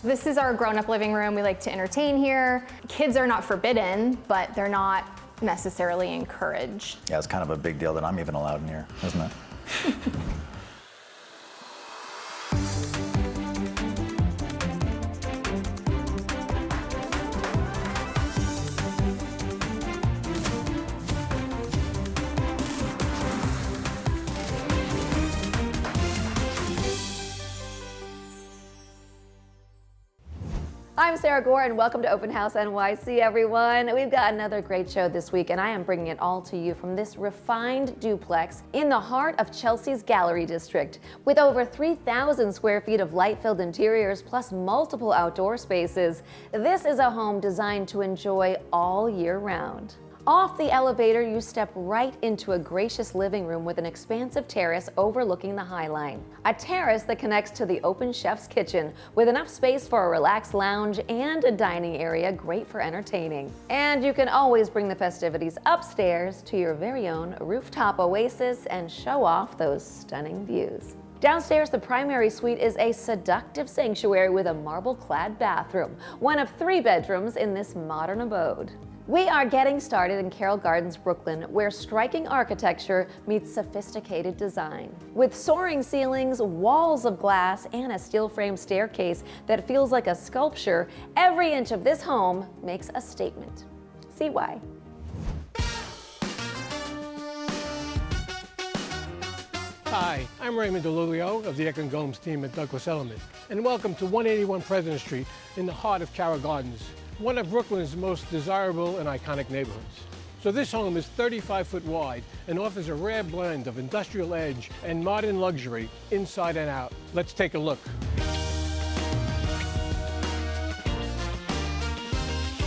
This is our grown-up living room. We like to entertain here. Kids are not forbidden, but they're not necessarily encouraged. Yeah, it's kind of a big deal that I'm even allowed in here, isn't it? I'm Sara Gore and welcome to Open House NYC, everyone. We've got another great show this week and I am bringing it all to you from this refined duplex in the heart of Chelsea's Gallery District. With over 3,000 square feet of light-filled interiors plus multiple outdoor spaces, this is a home designed to enjoy all year round. Off the elevator, you step right into a gracious living room with an expansive terrace overlooking the High Line. A terrace that connects to the open chef's kitchen with enough space for a relaxed lounge and a dining area great for entertaining. And you can always bring the festivities upstairs to your very own rooftop oasis and show off those stunning views. Downstairs, the primary suite is a seductive sanctuary with a marble-clad bathroom, one of 3 bedrooms in this modern abode. We are getting started in Carroll Gardens, Brooklyn, where striking architecture meets sophisticated design. With soaring ceilings, walls of glass, and a steel frame staircase that feels like a sculpture, every inch of this home makes a statement. See why. Hi, I'm Raymond Dillulio of the Eck & Gomes team at Douglas Elliman, and welcome to 181 President Street in the heart of Carroll Gardens, one of Brooklyn's most desirable and iconic neighborhoods. So this home is 35 foot wide and offers a rare blend of industrial edge and modern luxury inside and out. Let's take a look.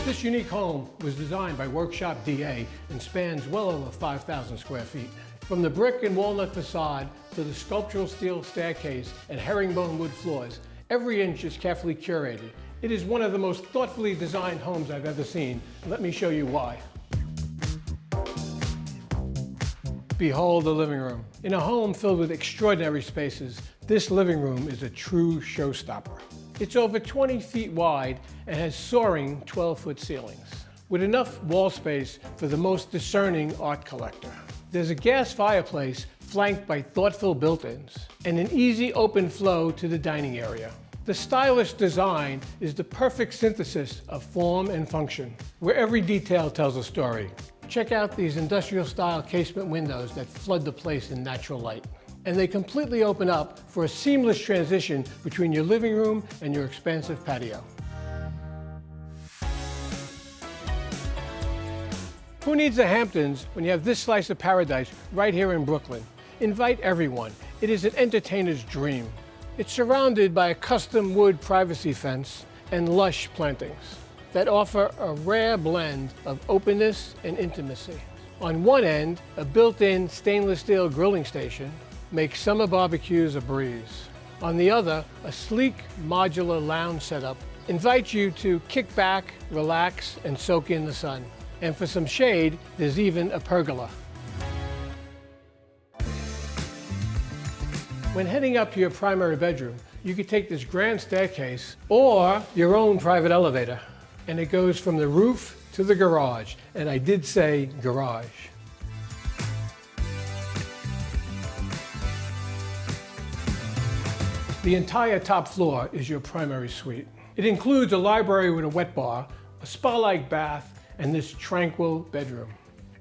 This unique home was designed by Workshop DA and spans well over 5,000 square feet. From the brick and walnut facade to the sculptural steel staircase and herringbone wood floors, every inch is carefully curated. It is one of the most thoughtfully designed homes I've ever seen. Let me show you why. Behold the living room. In a home filled with extraordinary spaces, this living room is a true showstopper. It's over 20 feet wide and has soaring 12-foot ceilings, with enough wall space for the most discerning art collector. There's a gas fireplace flanked by thoughtful built-ins and an easy open flow to the dining area. The stylish design is the perfect synthesis of form and function, where every detail tells a story. Check out these industrial-style casement windows that flood the place in natural light. And they completely open up for a seamless transition between your living room and your expansive patio. Who needs the Hamptons when you have this slice of paradise right here in Brooklyn? Invite everyone. It is an entertainer's dream. It's surrounded by a custom wood privacy fence and lush plantings that offer a rare blend of openness and intimacy. On one end, a built-in stainless steel grilling station makes summer barbecues a breeze. On the other, a sleek modular lounge setup invites you to kick back, relax, and soak in the sun. And for some shade, there's even a pergola. When heading up to your primary bedroom, you could take this grand staircase or your own private elevator. And it goes from the roof to the garage. And I did say garage. The entire top floor is your primary suite. It includes a library with a wet bar, a spa-like bath, and this tranquil bedroom.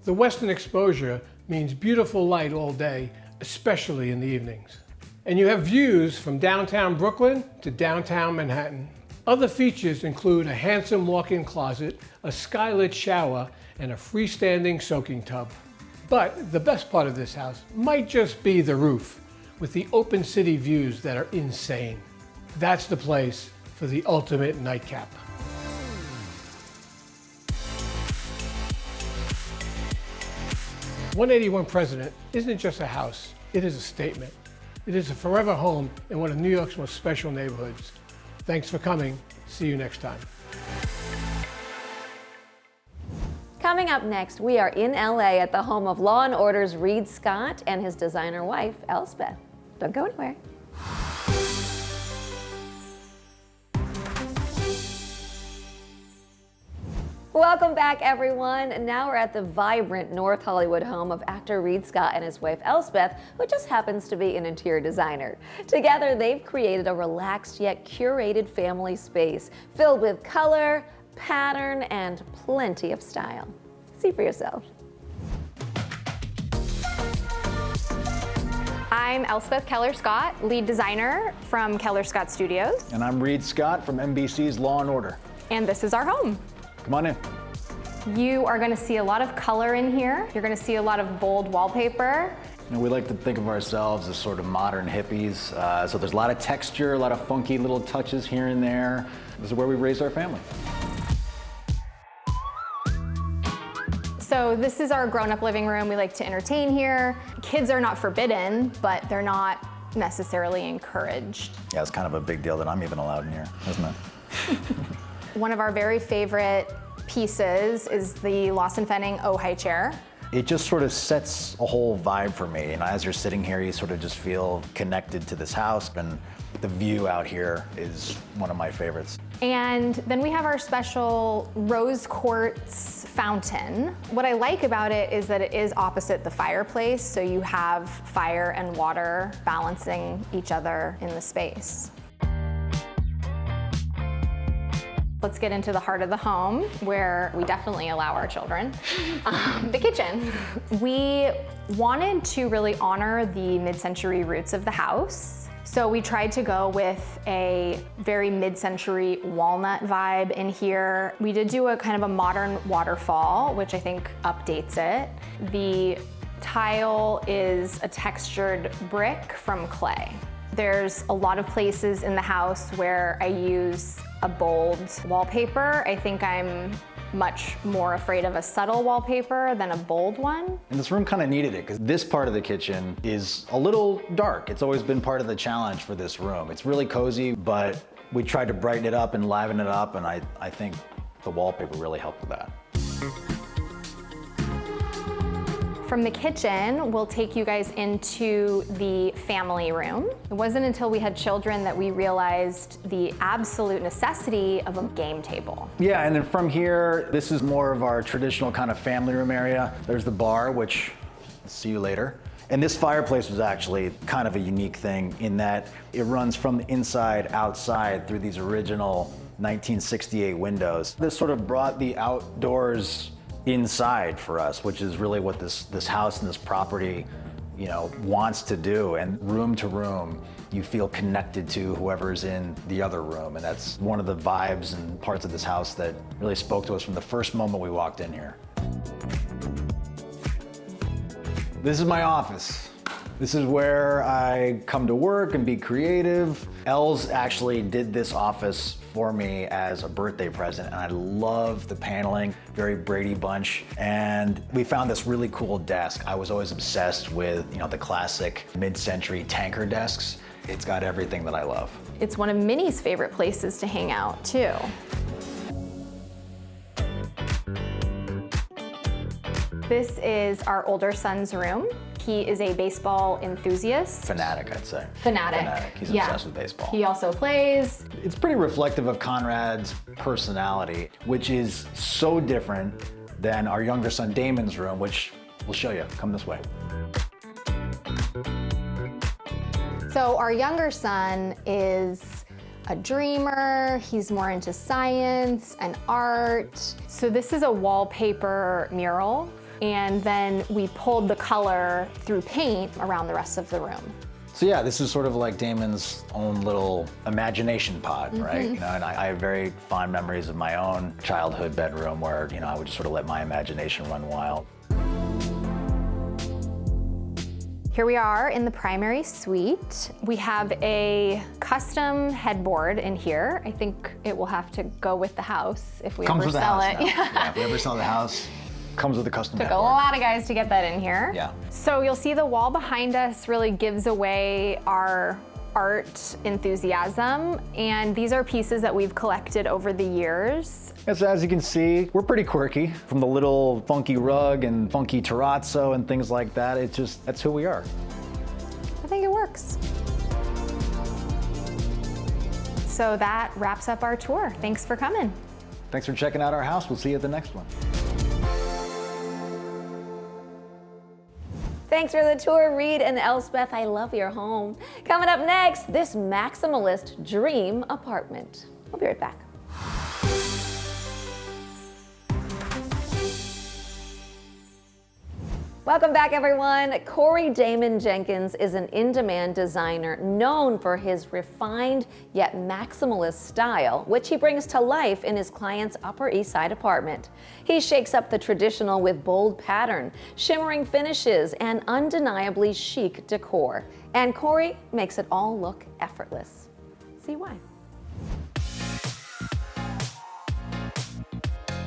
The western exposure means beautiful light all day, especially in the evenings. And you have views from downtown Brooklyn to downtown Manhattan. Other features include a handsome walk-in closet, a skylit shower, and a freestanding soaking tub. But the best part of this house might just be the roof, with the open city views that are insane. That's the place for the ultimate nightcap. .181 President isn't just a house, it is a statement. It is a forever home in one of New York's most special neighborhoods. Thanks for coming. See you next time. Coming up next, we are in LA at the home of Law & Order's Reid Scott and his designer wife, Elspeth. Don't go anywhere. Welcome back, everyone. Now we're at the vibrant North Hollywood home of actor Reid Scott and his wife Elspeth, who just happens to be an interior designer. Together, they've created a relaxed yet curated family space filled with color, pattern, and plenty of style. See for yourself. I'm Elspeth Keller Scott, lead designer from Keller Scott Studios. And I'm Reid Scott from NBC's Law & Order. And this is our home. Come on in. You are going to see a lot of color in here. You're going to see a lot of bold wallpaper. You know, we like to think of ourselves as sort of modern hippies. So there's a lot of texture, a lot of funky little touches here and there. This is where we raised our family. So this is our grown-up living room. We like to entertain here. Kids are not forbidden, but they're not necessarily encouraged. Yeah, it's kind of a big deal that I'm even allowed in here, isn't it? One of our very favorite pieces is the Lost and Fenning high chair. It just sort of sets a whole vibe for me. And as you're sitting here, you sort of just feel connected to this house. And the view out here is one of my favorites. And then we have our special rose quartz fountain. What I like about it is that it is opposite the fireplace, so you have fire and water balancing each other in the space. Let's get into the heart of the home, where we definitely allow our children. The kitchen. We wanted to really honor the mid-century roots of the house. So we tried to go with a very mid-century walnut vibe in here. We did do a kind of a modern waterfall, which I think updates it. The tile is a textured brick from clay. There's a lot of places in the house where I use a bold wallpaper. I think I'm much more afraid of a subtle wallpaper than a bold one. And this room kind of needed it because this part of the kitchen is a little dark. It's always been part of the challenge for this room. It's really cozy, but we tried to brighten it up and liven it up, and I think the wallpaper really helped with that. From the kitchen, we'll take you guys into the family room. It wasn't until we had children that we realized the absolute necessity of a game table. Yeah, and then from here, this is more of our traditional kind of family room area. There's the bar, which I'll see you later. And this fireplace was actually kind of a unique thing in that it runs from the inside outside through these original 1968 windows. This sort of brought the outdoors inside for us, which is really what this house and this property, you know, wants to do. And room to room, you feel connected to whoever's in the other room. And that's one of the vibes and parts of this house that really spoke to us from the first moment we walked in here. This is my office. This is where I come to work and be creative. Els actually did this office for me as a birthday present, and I love the paneling, very Brady Bunch. And we found this really cool desk. I was always obsessed with, you know, the classic mid-century tanker desks. It's got everything that I love. It's one of Minnie's favorite places to hang out, too. This is our older son's room. He is a baseball enthusiast. Fanatic, I'd say. Fanatic. He's yeah. obsessed with baseball. He also plays. It's pretty reflective of Conrad's personality, which is so different than our younger son Damon's room, which we'll show you. Come this way. So our younger son is a dreamer. He's more into science and art. So this is a wallpaper mural. And then we pulled the color through paint around the rest of the room. So yeah, this is sort of like Damon's own little imagination pod, right? You know, and I have very fond memories of my own childhood bedroom where, you know, I would just sort of let my imagination run wild. Here we are in the primary suite. We have a custom headboard in here. I think it will have to go with the house if we ever sell it. Yeah, if we ever sell the house, comes with a custom Took headboard. a lot of guys to get that in here. Yeah. So you'll see the wall behind us really gives away our art enthusiasm, and these are pieces that we've collected over the years. As you can see, we're pretty quirky. From the little funky rug and funky terrazzo and things like that, it's just, that's who we are. I think it works. So that wraps up our tour. Thanks for coming. Thanks for checking out our house. We'll see you at the next one. Thanks for the tour, Reid and Elspeth. I love your home. Coming up next, this maximalist dream apartment. We'll be right back. Welcome back, everyone. Corey Damon Jenkins is an in-demand designer known for his refined yet maximalist style, which he brings to life in his client's Upper East Side apartment. He shakes up the traditional with bold pattern, shimmering finishes, and undeniably chic decor. And Corey makes it all look effortless. See why.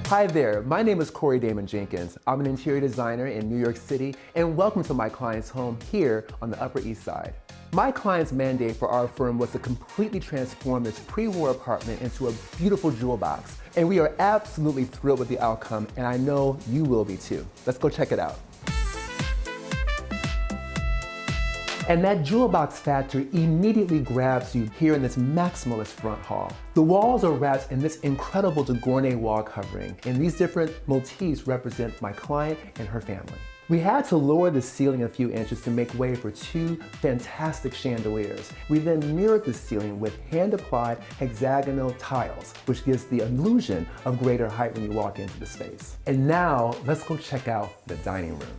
Hi there, my name is Corey Damon Jenkins. I'm an interior designer in New York City, and welcome to my client's home here on the Upper East Side. My client's mandate for our firm was to completely transform this pre-war apartment into a beautiful jewel box. And we are absolutely thrilled with the outcome, and I know you will be too. Let's go check it out. And that jewel box factor immediately grabs you here in this maximalist front hall. The walls are wrapped in this incredible de Gournay wall covering, and these different motifs represent my client and her family. We had to lower the ceiling a few inches to make way for two fantastic chandeliers. We then mirrored the ceiling with hand-applied hexagonal tiles, which gives the illusion of greater height when you walk into the space. And now, let's go check out the dining room.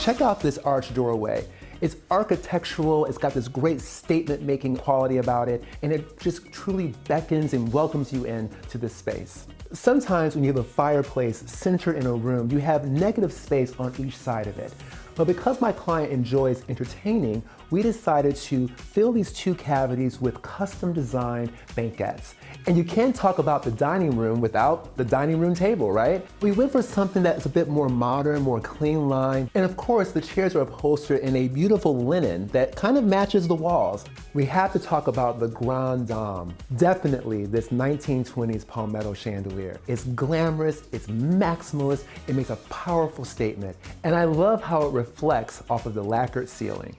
Check out this arched doorway. It's architectural, it's got this great statement-making quality about it, and it just truly beckons and welcomes you into this space. Sometimes when you have a fireplace centered in a room, you have negative space on each side of it. But because my client enjoys entertaining, we decided to fill these two cavities with custom designed banquettes. And you can't talk about the dining room without the dining room table, right? We went for something that's a bit more modern, more clean line. And of course, the chairs are upholstered in a beautiful linen that kind of matches the walls. We have to talk about the Grande Dame. Definitely this 1920s palmetto chandelier. It's glamorous, it's maximalist, it makes a powerful statement. And I love how it reflects off of the lacquered ceiling.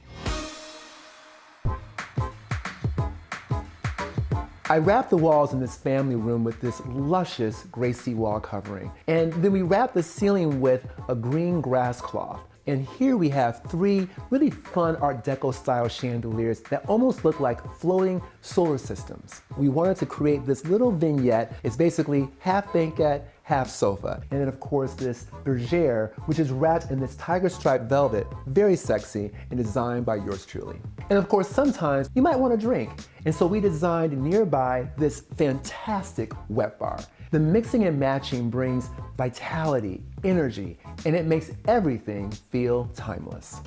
I wrapped the walls in this family room with this luscious Gracie wall covering. And then we wrapped the ceiling with a green grass cloth. And here we have three really fun Art Deco style chandeliers that almost look like floating solar systems. We wanted to create this little vignette. It's basically half banquette, half sofa. And then of course this bergère, which is wrapped in this tiger striped velvet, very sexy and designed by yours truly. And of course sometimes you might want to drink. And so we designed nearby this fantastic wet bar. The mixing and matching brings vitality, energy, and it makes everything feel timeless.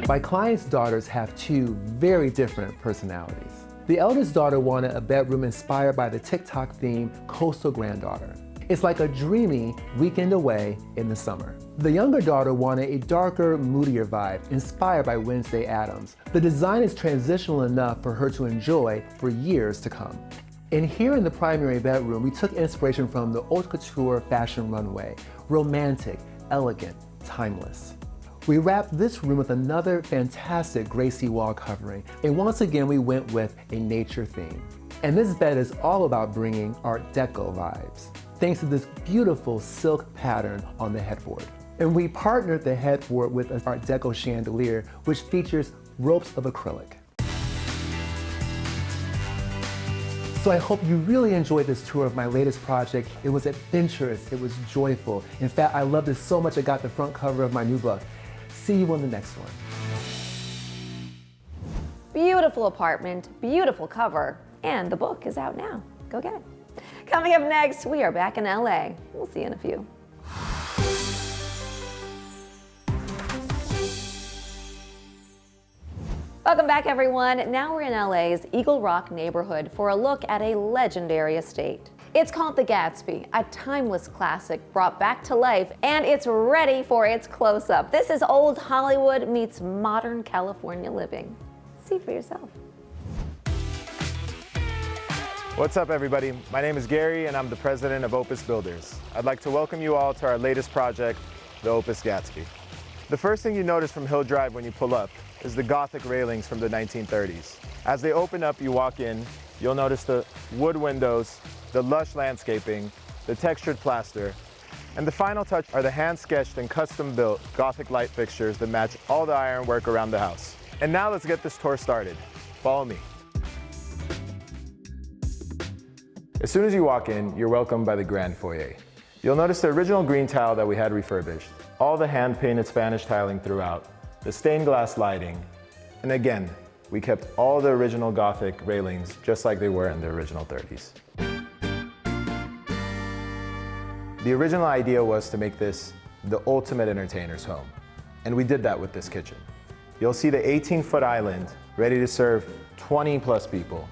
My client's daughters have two very different personalities. The eldest daughter wanted a bedroom inspired by the TikTok theme Coastal Granddaughter. It's like a dreamy weekend away in the summer. The younger daughter wanted a darker, moodier vibe inspired by Wednesday Addams. The design is transitional enough for her to enjoy for years to come. And here in the primary bedroom, we took inspiration from the haute couture fashion runway, romantic, elegant, timeless. We wrapped this room with another fantastic Gracie wall covering, and once again we went with a nature theme. And this bed is all about bringing Art Deco vibes, thanks to this beautiful silk pattern on the headboard. And we partnered the headboard with an Art Deco chandelier, which features ropes of acrylic. So I hope you really enjoyed this tour of my latest project. It was adventurous, it was joyful. In fact, I loved it so much I got the front cover of my new book. See you on the next one. Beautiful apartment, beautiful cover, and the book is out now. Go get it. Coming up next, we are back in LA. We'll see you in a few. Welcome back, everyone. Now we're in LA's Eagle Rock neighborhood for a look at a legendary estate. It's called The Gatsby, a timeless classic brought back to life, and it's ready for its close-up. This is old Hollywood meets modern California living. See for yourself. What's up, everybody? My name is Gary, and I'm the president of Opus Builders. I'd like to welcome you all to our latest project, the Opus Gatsby. The first thing you notice from Hill Drive when you pull up is the Gothic railings from the 1930s. As they open up, you walk in, you'll notice the wood windows, the lush landscaping, the textured plaster, and the final touch are the hand-sketched and custom-built Gothic light fixtures that match all the ironwork around the house. And now let's get this tour started. Follow me. As soon as you walk in, you're welcomed by the grand foyer. You'll notice the original green tile that we had refurbished, all the hand-painted Spanish tiling throughout, the stained glass lighting, and again, we kept all the original Gothic railings just like they were in the original 30s. The original idea was to make this the ultimate entertainer's home, and we did that with this kitchen. You'll see the 18-foot island ready to serve 20+ people.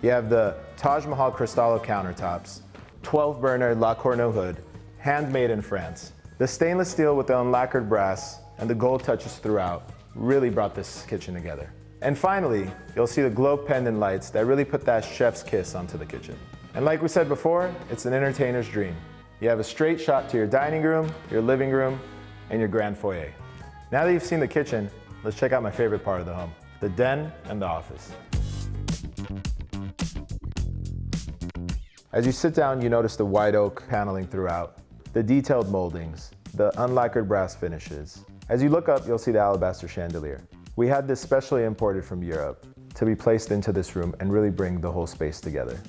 You have the Taj Mahal Cristallo countertops, 12-burner La Corneau hood, handmade in France. The stainless steel with the unlacquered brass and the gold touches throughout really brought this kitchen together. And finally, you'll see the globe pendant lights that really put that chef's kiss onto the kitchen. And like we said before, it's an entertainer's dream. You have a straight shot to your dining room, your living room, and your grand foyer. Now that you've seen the kitchen, let's check out my favorite part of the home, the den and the office. As you sit down, you notice the white oak paneling throughout, the detailed moldings, the unlacquered brass finishes. As you look up, you'll see the alabaster chandelier. We had this specially imported from Europe to be placed into this room and really bring the whole space together.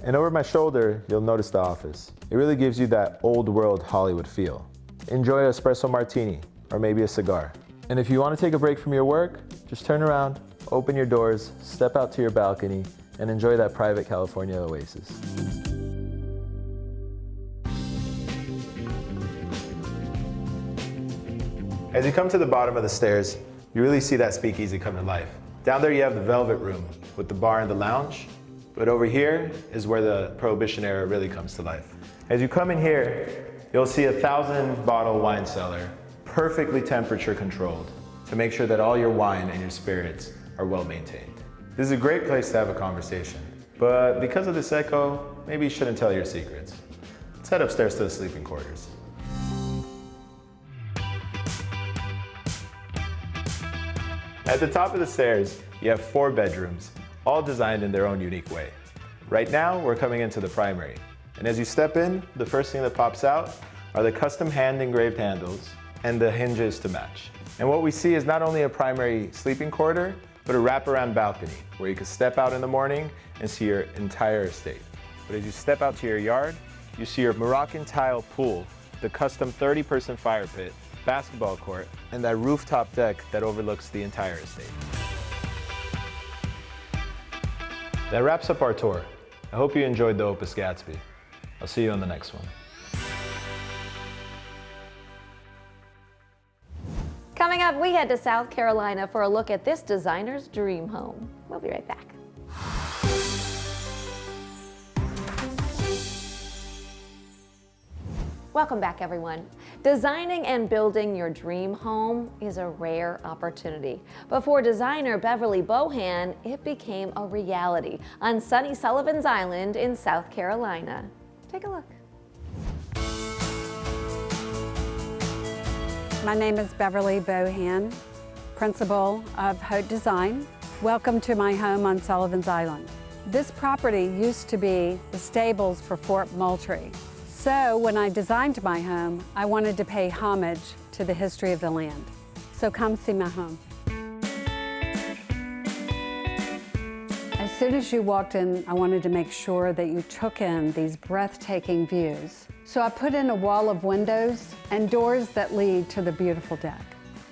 And over my shoulder, you'll notice the office. It really gives you that old world Hollywood feel. Enjoy an espresso martini or maybe a cigar. And if you want to take a break from your work, just turn around, open your doors, step out to your balcony, and enjoy that private California oasis. As you come to the bottom of the stairs, you really see that speakeasy come to life. Down there you have the velvet room with the bar and the lounge, but over here is where the Prohibition era really comes to life. As you come in here, you'll see a 1,000-bottle wine cellar, perfectly temperature controlled to make sure that all your wine and your spirits are well maintained. This is a great place to have a conversation, but because of this echo, maybe you shouldn't tell your secrets. Let's head upstairs to the sleeping quarters. At the top of the stairs, you have 4 bedrooms, all designed in their own unique way. Right now, we're coming into the primary. And as you step in, the first thing that pops out are the custom hand-engraved handles and the hinges to match. And what we see is not only a primary sleeping quarter, but a wraparound balcony where you can step out in the morning and see your entire estate. But as you step out to your yard, you see your Moroccan tile pool, the custom 30-person fire pit, basketball court, and that rooftop deck that overlooks the entire estate. That wraps up our tour. I hope you enjoyed the Opus Gatsby. I'll see you on the next one. Coming up, we head to South Carolina for a look at this designer's dream home. We'll be right back. Welcome back, everyone. Designing and building your dream home is a rare opportunity. But for designer Beverly Bohan, it became a reality on sunny Sullivan's Island in South Carolina. Take a look. My name is Beverly Bohan, principal of Haute Design. Welcome to my home on Sullivan's Island. This property used to be the stables for Fort Moultrie. So when I designed my home, I wanted to pay homage to the history of the land. So come see my home. As soon as you walked in, I wanted to make sure that you took in these breathtaking views. So I put in a wall of windows and doors that lead to the beautiful deck.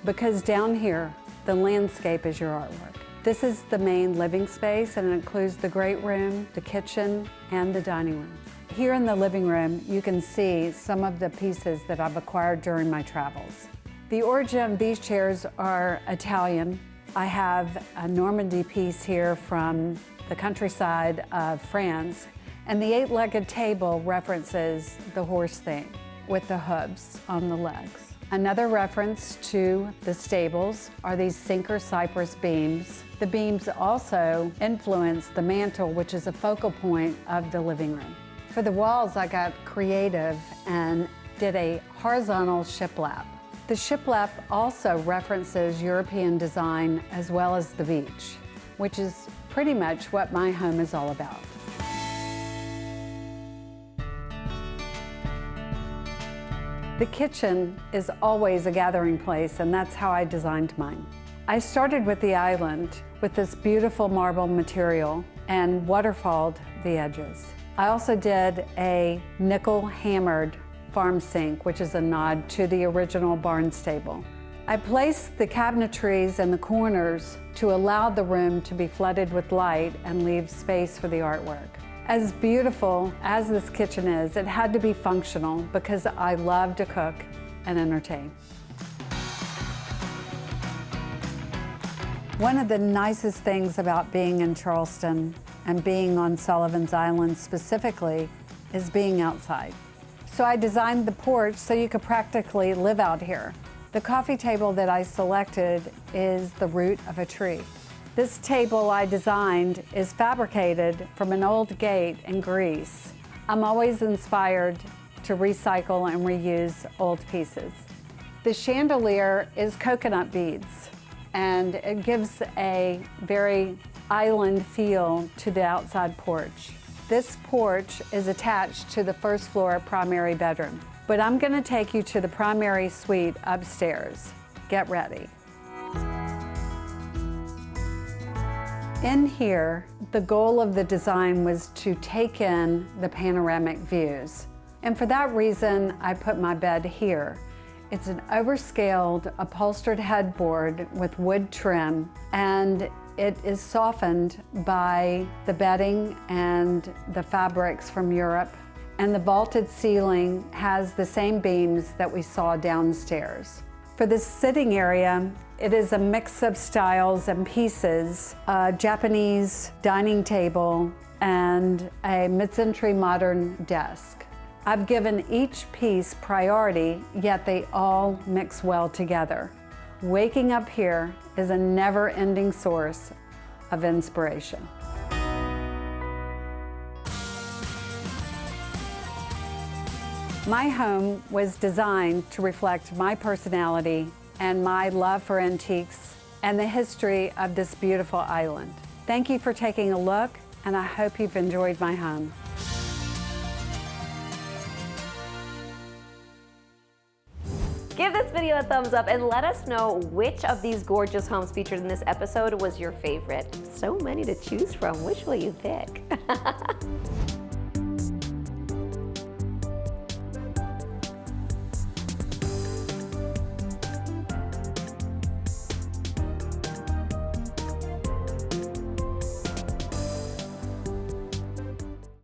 Because down here, the landscape is your artwork. This is the main living space, and it includes the great room, the kitchen, and the dining room. Here in the living room, you can see some of the pieces that I've acquired during my travels. The origin of these chairs are Italian. I have a Normandy piece here from the countryside of France, and the 8-legged table references the horse theme with the hooves on the legs. Another reference to the stables are these sinker cypress beams. The beams also influence the mantle, which is a focal point of the living room. For the walls, I got creative and did a horizontal shiplap. The shiplap also references European design as well as the beach, which is pretty much what my home is all about. The kitchen is always a gathering place, and that's how I designed mine. I started with the island with this beautiful marble material and waterfalled the edges. I also did a nickel hammered farm sink, which is a nod to the original barn stable. I placed the cabinetries in the corners to allow the room to be flooded with light and leave space for the artwork. As beautiful as this kitchen is, it had to be functional because I love to cook and entertain. One of the nicest things about being in Charleston and being on Sullivan's Island specifically is being outside. So I designed the porch so you could practically live out here. The coffee table that I selected is the root of a tree. This table I designed is fabricated from an old gate in Greece. I'm always inspired to recycle and reuse old pieces. The chandelier is coconut beads, and it gives a very island feel to the outside porch. This porch is attached to the first floor primary bedroom, but I'm going to take you to the primary suite upstairs. Get ready. In here, the goal of the design was to take in the panoramic views. And for that reason, I put my bed here. It's an overscaled upholstered headboard with wood trim, and it is softened by the bedding and the fabrics from Europe. And the vaulted ceiling has the same beams that we saw downstairs. For this sitting area, it is a mix of styles and pieces, a Japanese dining table and a mid-century modern desk. I've given each piece priority, yet they all mix well together. Waking up here is a never-ending source of inspiration. My home was designed to reflect my personality and my love for antiques and the history of this beautiful island. Thank you for taking a look, and I hope you've enjoyed my home. Give this video a thumbs up and let us know which of these gorgeous homes featured in this episode was your favorite. So many to choose from. Which will you pick?